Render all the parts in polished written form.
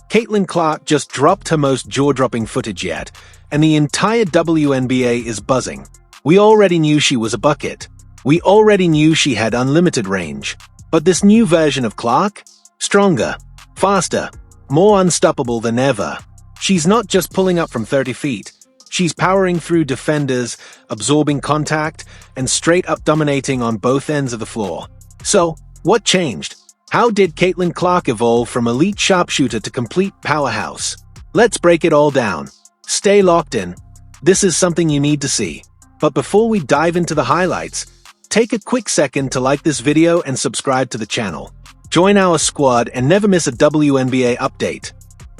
Caitlin Clark just dropped her most jaw-dropping footage yet, and the entire WNBA is buzzing. We already knew she was a bucket. We already knew she had unlimited range. But this new version of Clark? Stronger, faster, more unstoppable than ever. She's not just pulling up from 30 feet. She's powering through defenders, absorbing contact, and straight up dominating on both ends of the floor. So, what changed? How did Caitlin Clark evolve from elite sharpshooter to complete powerhouse? Let's break it all down. Stay locked in. This is something you need to see. But before we dive into the highlights, take a quick second to like this video and subscribe to the channel. Join our squad and never miss a WNBA update.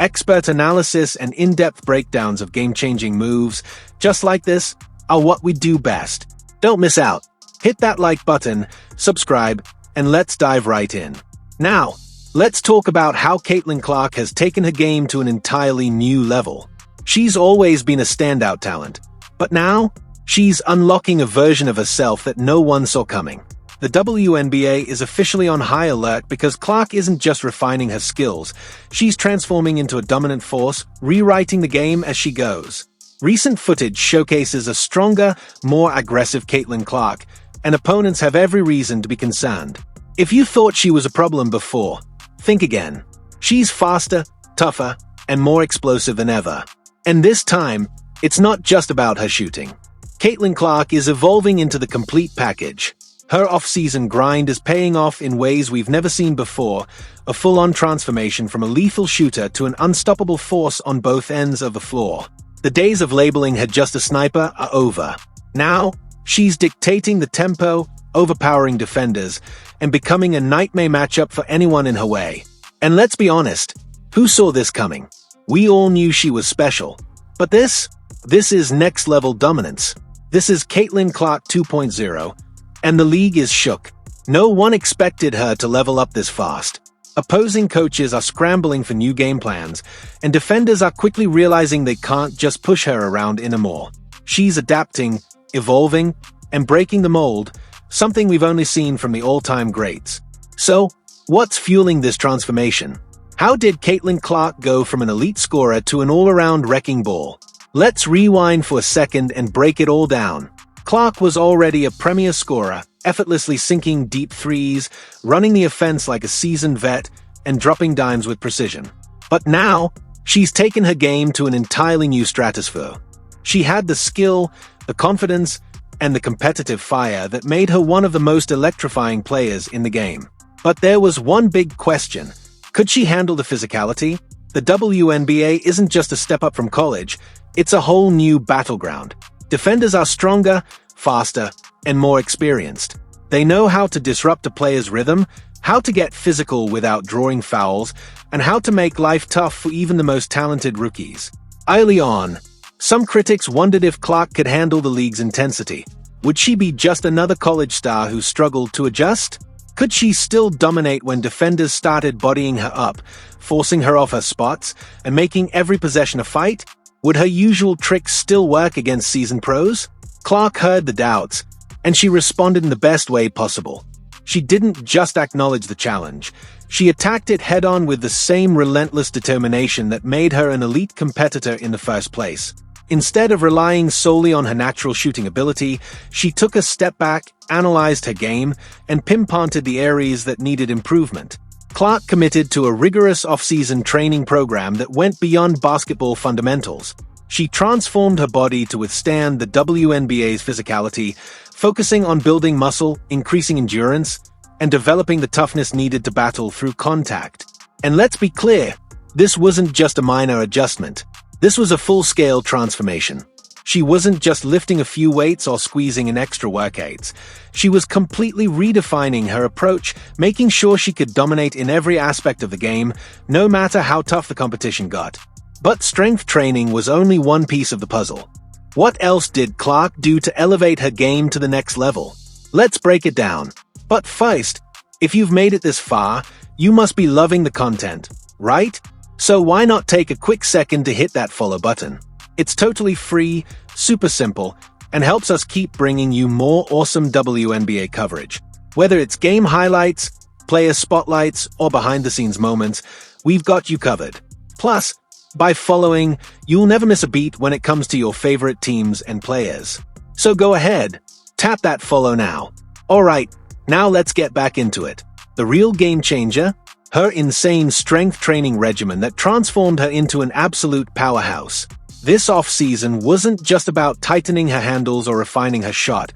Expert analysis and in-depth breakdowns of game-changing moves, just like this, are what we do best. Don't miss out. Hit that like button, subscribe, and let's dive right in. Now, let's talk about how Caitlin Clark has taken her game to an entirely new level. She's always been a standout talent, but now, she's unlocking a version of herself that no one saw coming. The WNBA is officially on high alert because Clark isn't just refining her skills, she's transforming into a dominant force, rewriting the game as she goes. Recent footage showcases a stronger, more aggressive Caitlin Clark, and opponents have every reason to be concerned. If you thought she was a problem before, think again. She's faster, tougher, and more explosive than ever. And this time, it's not just about her shooting. Caitlin Clark is evolving into the complete package. Her off-season grind is paying off in ways we've never seen before, a full-on transformation from a lethal shooter to an unstoppable force on both ends of the floor. The days of labeling her just a sniper are over. Now, she's dictating the tempo, overpowering defenders, and becoming a nightmare matchup for anyone in her way. And let's be honest, who saw this coming? We all knew she was special. But this is next-level dominance. This is Caitlin Clark 2.0. And the league is shook. No one expected her to level up this fast. Opposing coaches are scrambling for new game plans, and defenders are quickly realizing they can't just push her around anymore. She's adapting, evolving, and breaking the mold, something we've only seen from the all-time greats. So, what's fueling this transformation? How did Caitlin Clark go from an elite scorer to an all-around wrecking ball? Let's rewind for a second and break it all down. Clark was already a premier scorer, effortlessly sinking deep threes, running the offense like a seasoned vet, and dropping dimes with precision. But now, she's taken her game to an entirely new stratosphere. She had the skill, the confidence, and the competitive fire that made her one of the most electrifying players in the game. But there was one big question. Could she handle the physicality? The WNBA isn't just a step up from college, it's a whole new battleground. Defenders are stronger, faster, and more experienced. They know how to disrupt a player's rhythm, how to get physical without drawing fouls, and how to make life tough for even the most talented rookies. Early on, some critics wondered if Clark could handle the league's intensity. Would she be just another college star who struggled to adjust? Could she still dominate when defenders started bodying her up, forcing her off her spots, and making every possession a fight? Would her usual tricks still work against seasoned pros? Clark heard the doubts, and she responded in the best way possible. She didn't just acknowledge the challenge. She attacked it head-on with the same relentless determination that made her an elite competitor in the first place. Instead of relying solely on her natural shooting ability, she took a step back, analyzed her game, and pinpointed the areas that needed improvement. Clark committed to a rigorous off-season training program that went beyond basketball fundamentals. She transformed her body to withstand the WNBA's physicality, focusing on building muscle, increasing endurance, and developing the toughness needed to battle through contact. And let's be clear, this wasn't just a minor adjustment. This was a full-scale transformation. She wasn't just lifting a few weights or squeezing in extra workouts. She was completely redefining her approach, making sure she could dominate in every aspect of the game, no matter how tough the competition got. But strength training was only one piece of the puzzle. What else did Clark do to elevate her game to the next level? Let's break it down. But first, if you've made it this far, you must be loving the content, right? So why not take a quick second to hit that follow button? It's totally free, super simple, and helps us keep bringing you more awesome WNBA coverage. Whether it's game highlights, player spotlights, or behind-the-scenes moments, we've got you covered. Plus, by following, you'll never miss a beat when it comes to your favorite teams and players. So go ahead, tap that follow now. Alright, now let's get back into it. The real game changer? Her insane strength training regimen that transformed her into an absolute powerhouse. This off-season wasn't just about tightening her handles or refining her shot,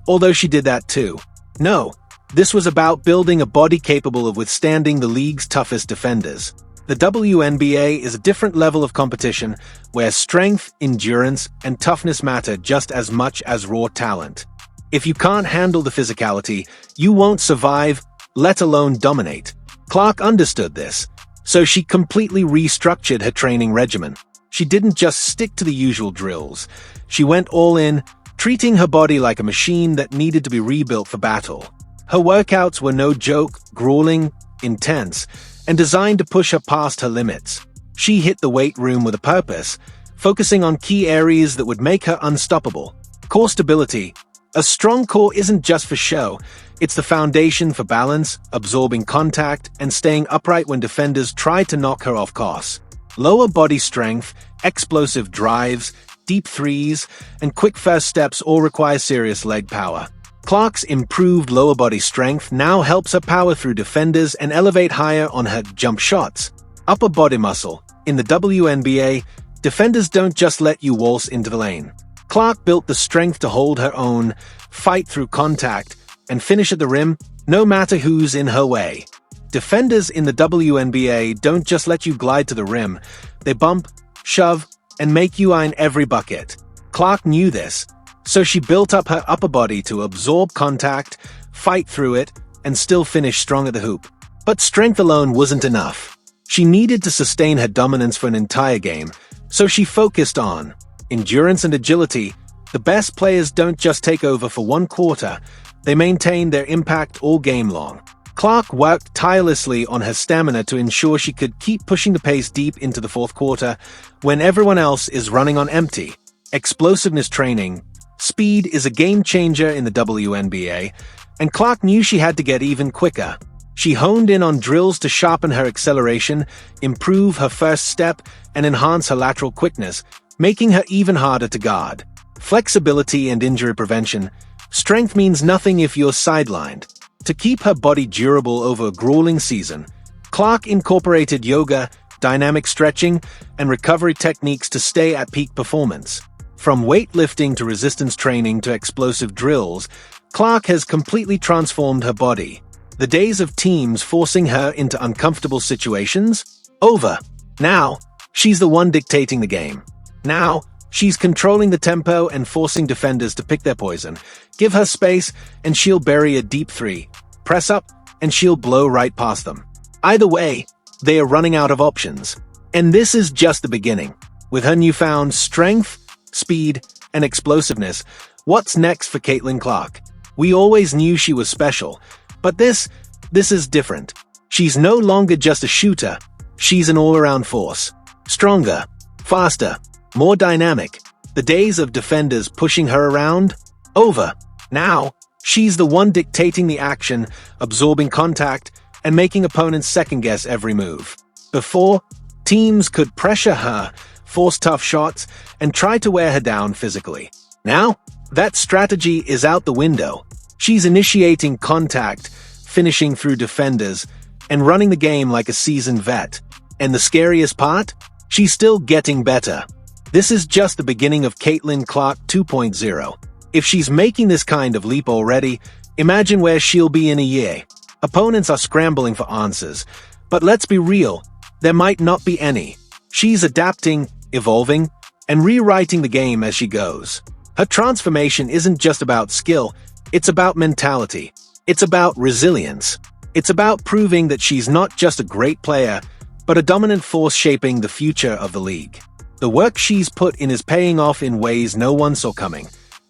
although she did that too. No, this was about building a body capable of withstanding the league's toughest defenders. The WNBA is a different level of competition where strength, endurance, and toughness matter just as much as raw talent. If you can't handle the physicality, you won't survive, let alone dominate. Clark understood this, so she completely restructured her training regimen. She didn't just stick to the usual drills. She went all in, treating her body like a machine that needed to be rebuilt for battle. Her workouts were no joke, grueling, intense, and designed to push her past her limits. She hit the weight room with a purpose, focusing on key areas that would make her unstoppable. Core stability. A strong core isn't just for show, it's the foundation for balance, absorbing contact, and staying upright when defenders try to knock her off course. Lower body strength, explosive drives, deep threes, and quick first steps all require serious leg power. Clark's improved lower body strength now helps her power through defenders and elevate higher on her jump shots. Upper body muscle. In the WNBA, defenders don't just let you waltz into the lane. Clark built the strength to hold her own, fight through contact, and finish at the rim, no matter who's in her way. Defenders in the WNBA don't just let you glide to the rim, they bump, shove, and make you earn every bucket. Clark knew this, so she built up her upper body to absorb contact, fight through it, and still finish strong at the hoop. But strength alone wasn't enough. She needed to sustain her dominance for an entire game, so she focused on endurance and agility. The best players don't just take over for one quarter, they maintain their impact all game long. Clark worked tirelessly on her stamina to ensure she could keep pushing the pace deep into the fourth quarter when everyone else is running on empty. Explosiveness training. Speed is a game changer in the WNBA, and Clark knew she had to get even quicker. She honed in on drills to sharpen her acceleration, improve her first step, and enhance her lateral quickness, making her even harder to guard. Flexibility and injury prevention. Strength means nothing if you're sidelined. To keep her body durable over a grueling season, Clark incorporated yoga, dynamic stretching, and recovery techniques to stay at peak performance. From weightlifting to resistance training to explosive drills, Clark has completely transformed her body. The days of teams forcing her into uncomfortable situations? Over. Now, she's the one dictating the game. Now, she's controlling the tempo and forcing defenders to pick their poison. Give her space, and she'll bury a deep three. Press up, and she'll blow right past them. Either way, they are running out of options. And this is just the beginning. With her newfound strength, speed, and explosiveness, what's next for Caitlin Clark? We always knew she was special, but this is different. She's no longer just a shooter. She's an all-around force. Stronger, faster, more dynamic. The days of defenders pushing her around? Over. Now, she's the one dictating the action, absorbing contact, and making opponents second-guess every move. Before, teams could pressure her, force tough shots, and try to wear her down physically. Now, that strategy is out the window. She's initiating contact, finishing through defenders, and running the game like a seasoned vet. And the scariest part? She's still getting better. This is just the beginning of Caitlin Clark 2.0. If she's making this kind of leap already, imagine where she'll be in a year. Opponents are scrambling for answers, but let's be real, there might not be any. She's adapting, evolving, and rewriting the game as she goes. Her transformation isn't just about skill, it's about mentality. It's about resilience. It's about proving that she's not just a great player, but a dominant force shaping the future of the league. The work she's put in is paying off in ways no one saw coming.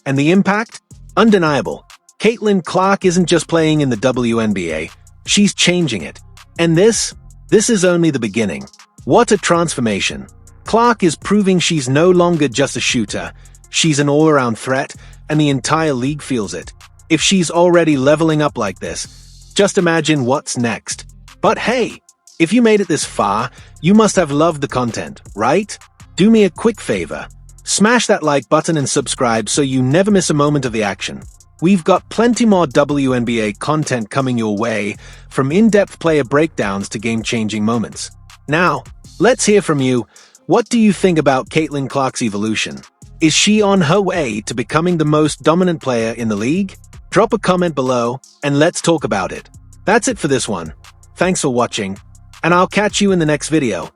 And the impact? Undeniable. Caitlin Clark isn't just playing in the WNBA, she's changing it. And this is only the beginning. What a transformation. Clark is proving she's no longer just a shooter, she's an all-around threat, and the entire league feels it. If she's already leveling up like this, just imagine what's next. But hey, If you made it this far, you must have loved the content, right? Do me a quick favor. Smash that like button and subscribe so you never miss a moment of the action. We've got plenty more WNBA content coming your way, from in-depth player breakdowns to game-changing moments. Now, let's hear from you. What do you think about Caitlin Clark's evolution? Is she on her way to becoming the most dominant player in the league? Drop a comment below, and let's talk about it. That's it for this one. Thanks for watching, and I'll catch you in the next video.